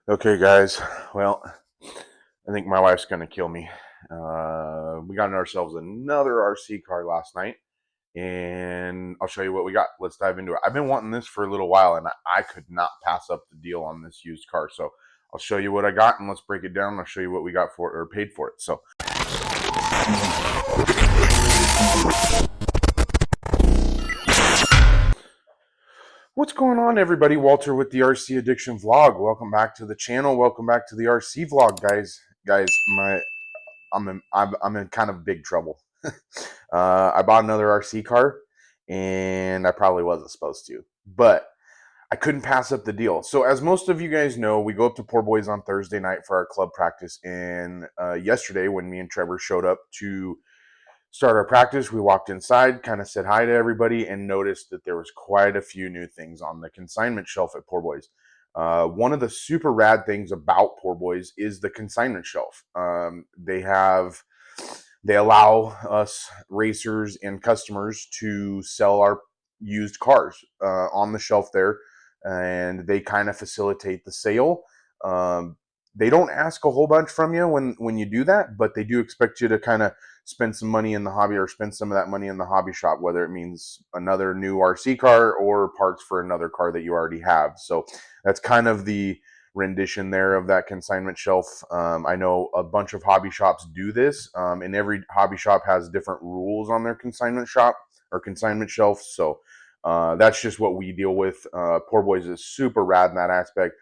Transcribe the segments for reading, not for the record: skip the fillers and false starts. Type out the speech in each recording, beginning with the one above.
Okay, guys. Well, I think my wife's gonna kill me. We got ourselves another RC car last night, and I'll show you what we got. Let's dive into it. I've been wanting this for a little while, and I could not pass up the deal on this used car. So I'll show you what I got, and let's break it down. I'll show you what we got for it or paid for it. So. What's going on, everybody? Walter with the RC Addiction Vlog. Welcome back to the channel. Welcome back to the RC Vlog, guys. I'm in kind of big trouble. I bought another RC car, and I probably wasn't supposed to, but I couldn't pass up the deal. So, as most of you guys know, we go up to Poor Boys on Thursday night for our club practice, and yesterday, when me and Trevor showed up to start our practice, we walked inside, kind of said hi to everybody, and noticed that there was quite a few new things on the consignment shelf at Poor Boys. One of the super rad things about Poor Boys is the consignment shelf. They allow us racers and customers to sell our used cars on the shelf there, and they kind of facilitate the sale. They don't ask a whole bunch from you when you do that, but they do expect you to kind of spend some money in the hobby or spend some of that money in the hobby shop, whether it means another new RC car or parts for another car that you already have. So that's kind of the rendition there of that consignment shelf. I know a bunch of hobby shops do this, and every hobby shop has different rules on their consignment shop or consignment shelf. So that's just what we deal with. Poor Boys is super rad in that aspect.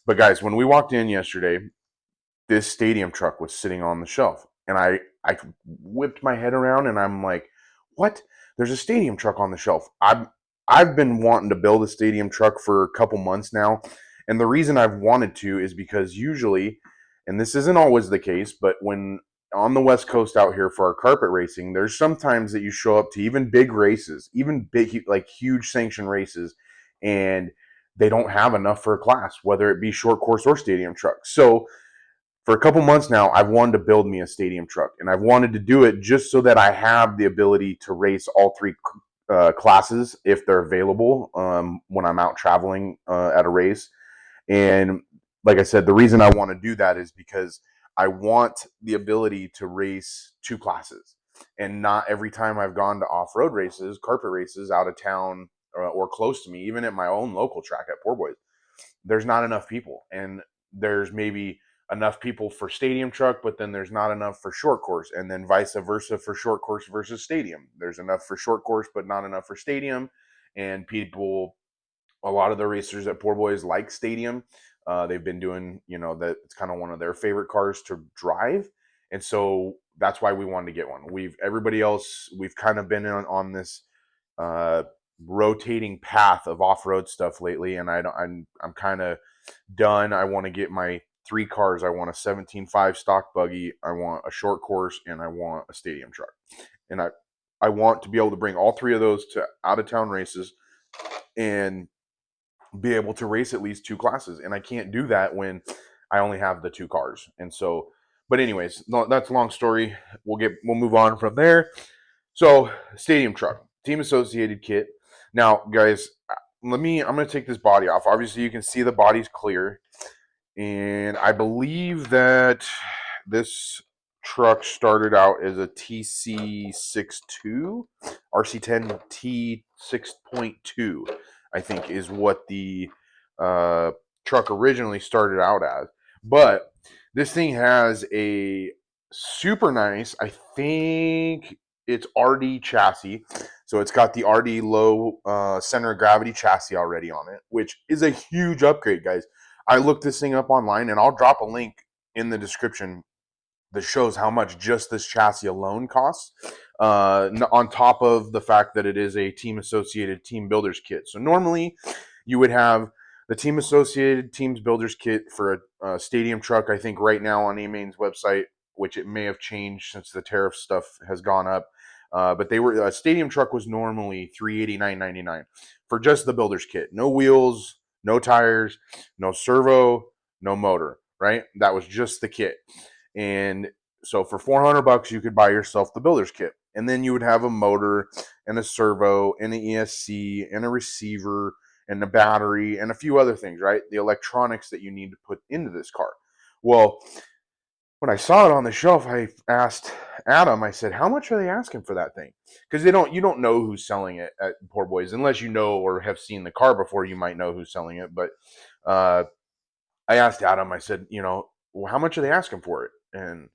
But guys, when we walked in yesterday, this stadium truck was sitting on the shelf, and I whipped my head around, and I'm like, "What? There's a stadium truck on the shelf." I've been wanting to build a stadium truck for a couple months now, and the reason I've wanted to is because usually, and this isn't always the case, but when on the West Coast out here for our carpet racing, there's sometimes that you show up to even big races, even big like huge sanctioned races, and they don't have enough for a class, whether it be short course or stadium truck. So for a couple months now, I've wanted to build me a stadium truck, and I've wanted to do it just so that I have the ability to race all three classes if they're available when I'm out traveling at a race. And like I said, the reason I want to do that is because I want the ability to race two classes, and not every time I've gone to off-road races, carpet races out of town or close to me, even at my own local track at Poor Boys, there's not enough people, and there's maybe enough people for stadium truck, but then there's not enough for short course, and then vice versa for short course versus stadium. There's enough for short course, but not enough for stadium. And people, a lot of the racers at Poor Boys like stadium. They've been doing, that it's kind of one of their favorite cars to drive, and so that's why we wanted to get one. Everybody else, we've kind of been on this uh, rotating path of off-road stuff lately, and I'm kind of done. I want to get my three cars. I want a 17.5 stock buggy, I want a short course, and I want a stadium truck. And I want to be able to bring all three of those to out of town races and be able to race at least two classes. And I can't do that when I only have the two cars. And so, but anyways, that's a long story. We'll move on from there. So, stadium truck, team associated kit. Now, guys, I'm going to take this body off. Obviously, you can see the body's clear. And I believe that this truck started out as a TC62, RC10 T6.2, I think is what the truck originally started out as. But this thing has a super nice, I think it's RD chassis. So it's got the RD low center of gravity chassis already on it, which is a huge upgrade, guys. I looked this thing up online, and I'll drop a link in the description that shows how much just this chassis alone costs, on top of the fact that it is a team associated team builders kit. So normally you would have the team associated teams builders kit for a stadium truck. I think right now on A-Main's website, which it may have changed since the tariff stuff has gone up, but a stadium truck was normally $389.99 for just the builder's kit. No wheels, no tires, no servo, no motor, right? That was just the kit. And so for $400, you could buy yourself the builder's kit. And then you would have a motor and a servo and an ESC and a receiver and the battery and a few other things, right? The electronics that you need to put into this car. Well, when I saw it on the shelf, I asked Adam, I said, how much are they asking for that thing? Because you don't know who's selling it at Poor Boys, unless you know or have seen the car before, you might know who's selling it. But I asked Adam, I said, well, how much are they asking for it? And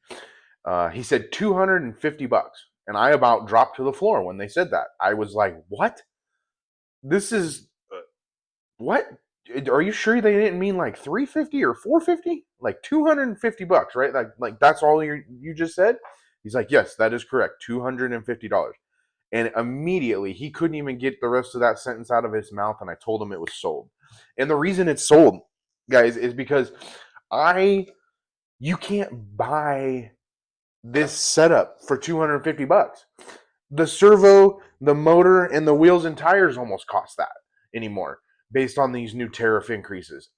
he said $250. And I about dropped to the floor when they said that. I was like, what? This is what? Are you sure they didn't mean like 350 or 450? Like $250, right? Like that's all you just said? He's like, yes, that is correct. $250. And immediately he couldn't even get the rest of that sentence out of his mouth, and I told him it was sold. And the reason it's sold, guys, is because you can't buy this setup for $250. The servo, the motor, and the wheels and tires almost cost that anymore based on these new tariff increases.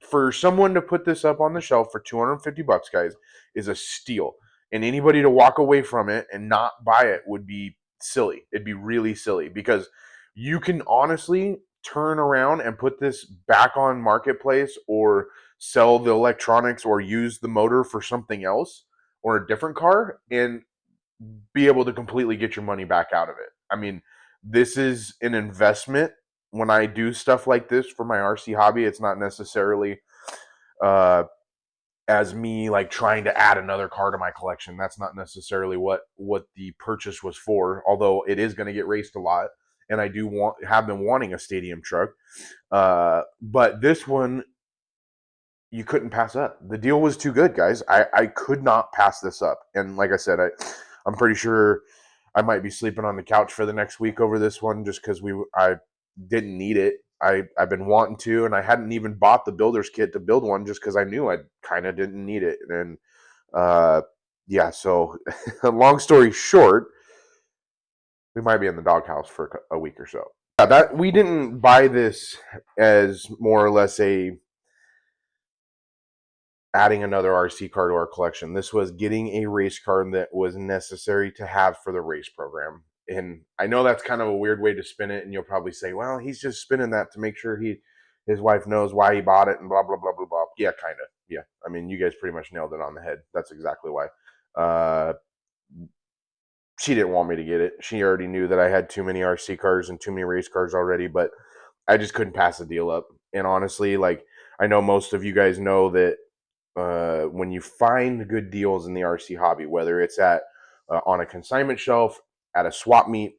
For someone to put this up on the shelf for $250, guys, is a steal. And anybody to walk away from it and not buy it would be silly. It'd be really silly, because you can honestly turn around and put this back on marketplace, or sell the electronics, or use the motor for something else or a different car, and be able to completely get your money back out of it. I mean, this is an investment. When I do stuff like this for my RC hobby, it's not necessarily uh, as me like trying to add another car to my collection. That's not necessarily what the purchase was for. Although it is going to get raced a lot, and I do have been wanting a stadium truck. But this one, you couldn't pass up. The deal was too good, guys. I could not pass this up. And like I said, I'm pretty sure I might be sleeping on the couch for the next week over this one, just because I didn't need it. I've been wanting to, and I hadn't even bought the builder's kit to build one, just because I knew I kind of didn't need it. And yeah, so long story short, we might be in the doghouse for a week or so. Yeah, that we didn't buy this as more or less adding another RC car to our collection. This was getting a race car that was necessary to have for the race program. And I know that's kind of a weird way to spin it, and you'll probably say, well, he's just spinning that to make sure his wife knows why he bought it, and blah blah blah blah blah. Yeah, kind of. Yeah, I mean, you guys pretty much nailed it on the head. That's exactly why. She didn't want me to get it. She already knew that I had too many RC cars and too many race cars already, but I just couldn't pass the deal up. And honestly, like, I know most of you guys know that when you find good deals in the RC hobby, whether it's at on a consignment shelf, at a swap meet,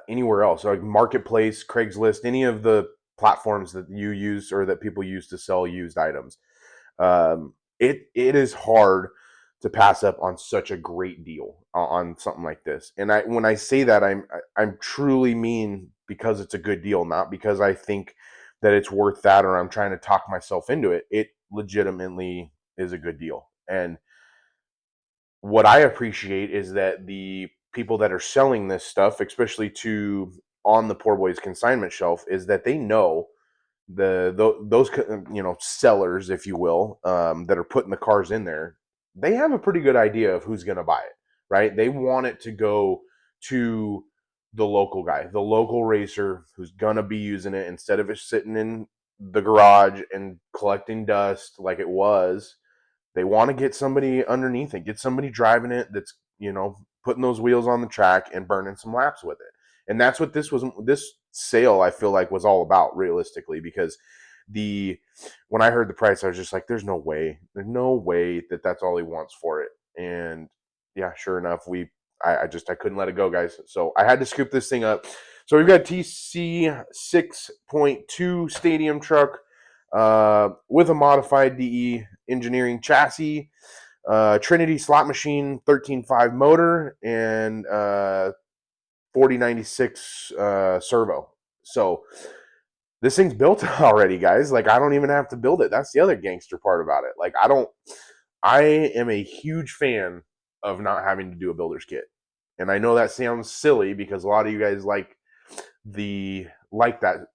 anywhere else, like Marketplace, Craigslist, any of the platforms that you use or that people use to sell used items, it is hard to pass up on such a great deal on something like this. And when I say that, I'm truly mean, because it's a good deal, not because I think that it's worth that or I'm trying to talk myself into it. It legitimately is a good deal. And what I appreciate is that the people that are selling this stuff, especially to on the Poor Boys consignment shelf, is that they know those sellers, if you will, that are putting the cars in there. They have a pretty good idea of who's going to buy it, right? They want it to go to the local guy, the local racer who's going to be using it, instead of it sitting in the garage and collecting dust like it was. They want to get somebody underneath it, get somebody driving it that's, putting those wheels on the track and burning some laps with it. And that's what this sale, I feel like, was all about, realistically, because when I heard the price, I was just like, there's no way that that's all he wants for it. And yeah, sure enough, I couldn't let it go, guys. So I had to scoop this thing up. So we've got TC 6.2 stadium truck with a modified DE engineering chassis, Trinity slot machine 13.5 motor, and 4096 servo. So this thing's built already, guys. Like, I don't even have to build it. That's the other gangster part about it. Like, I am a huge fan of not having to do a builder's kit. And I know that sounds silly, because a lot of you guys like that,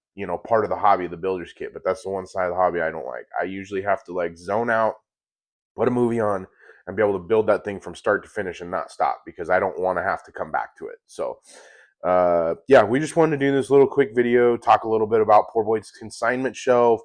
part of the hobby, the builder's kit, but that's the one side of the hobby I don't like. I usually have to like zone out, put a movie on, and be able to build that thing from start to finish and not stop, because I don't want to have to come back to it. So yeah, we just wanted to do this little quick video, talk a little bit about Poor Boy's consignment shelf,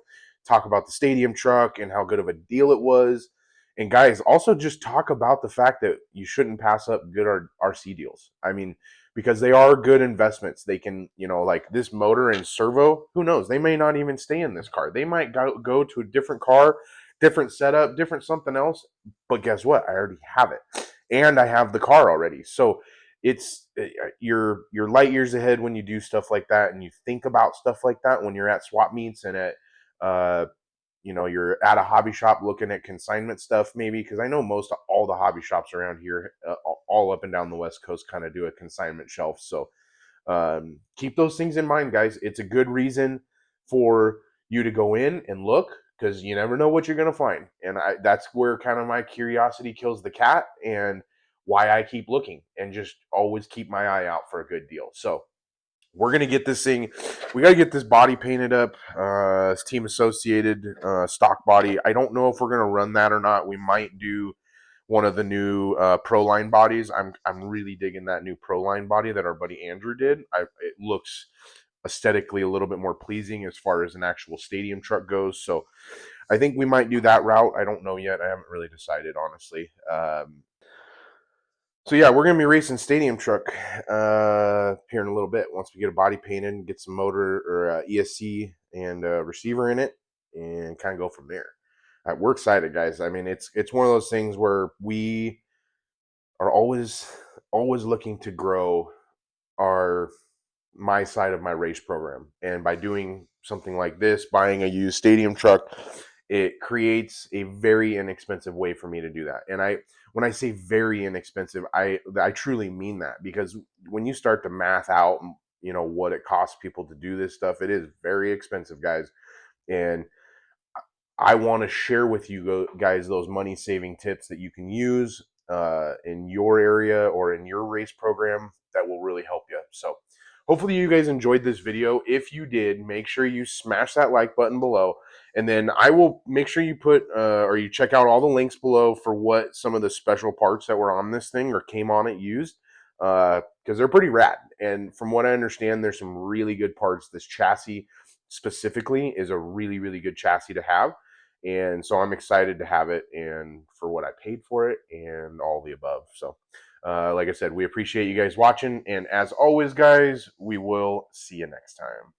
talk about the stadium truck and how good of a deal it was. And guys, also just talk about the fact that you shouldn't pass up good RC deals. I mean, because they are good investments. They can, like this motor and servo, who knows? They may not even stay in this car. They might go to a different car, different setup, different something else. But guess what? I already have it. And I have the car already. So it's you're light years ahead when you do stuff like that, and you think about stuff like that when you're at swap meets and at uh, you're at a hobby shop looking at consignment stuff, maybe, because I know most all the hobby shops around here, all up and down the West Coast, kind of do a consignment shelf. So keep those things in mind, guys. It's a good reason for you to go in and look, because you never know what you're going to find. And that's where kind of my curiosity kills the cat, and why I keep looking and just always keep my eye out for a good deal. So we're going to get this thing, we got to get this body painted up. It's Team Associated stock body. I don't know if we're going to run that or not. We might do one of the new Pro Line bodies. I'm really digging that new Pro Line body that our buddy Andrew did. It looks aesthetically a little bit more pleasing as far as an actual stadium truck goes. So I think we might do that route. I don't know yet. I haven't really decided, honestly. So yeah, we're gonna be racing stadium truck here in a little bit. Once we get a body painted, get some motor or ESC and receiver in it, and kind of go from there. We're excited, guys. I mean, it's one of those things where we are always looking to grow my side of my race program, and by doing something like this, buying a used stadium truck, it creates a very inexpensive way for me to do that. And when I say very inexpensive, I truly mean that, because when you start to math out, what it costs people to do this stuff, it is very expensive, guys. And I want to share with you guys those money saving tips that you can use in your area or in your race program that will really help you. So hopefully you guys enjoyed this video. If you did, make sure you smash that like button below. And then I will make sure you put or you check out all the links below for what some of the special parts that were on this thing or came on it used, because they're pretty rad. And from what I understand, there's some really good parts. This chassis specifically is a really, really good chassis to have. And so I'm excited to have it, and for what I paid for it, and all the above. So like I said, we appreciate you guys watching, and as always, guys, we will see you next time.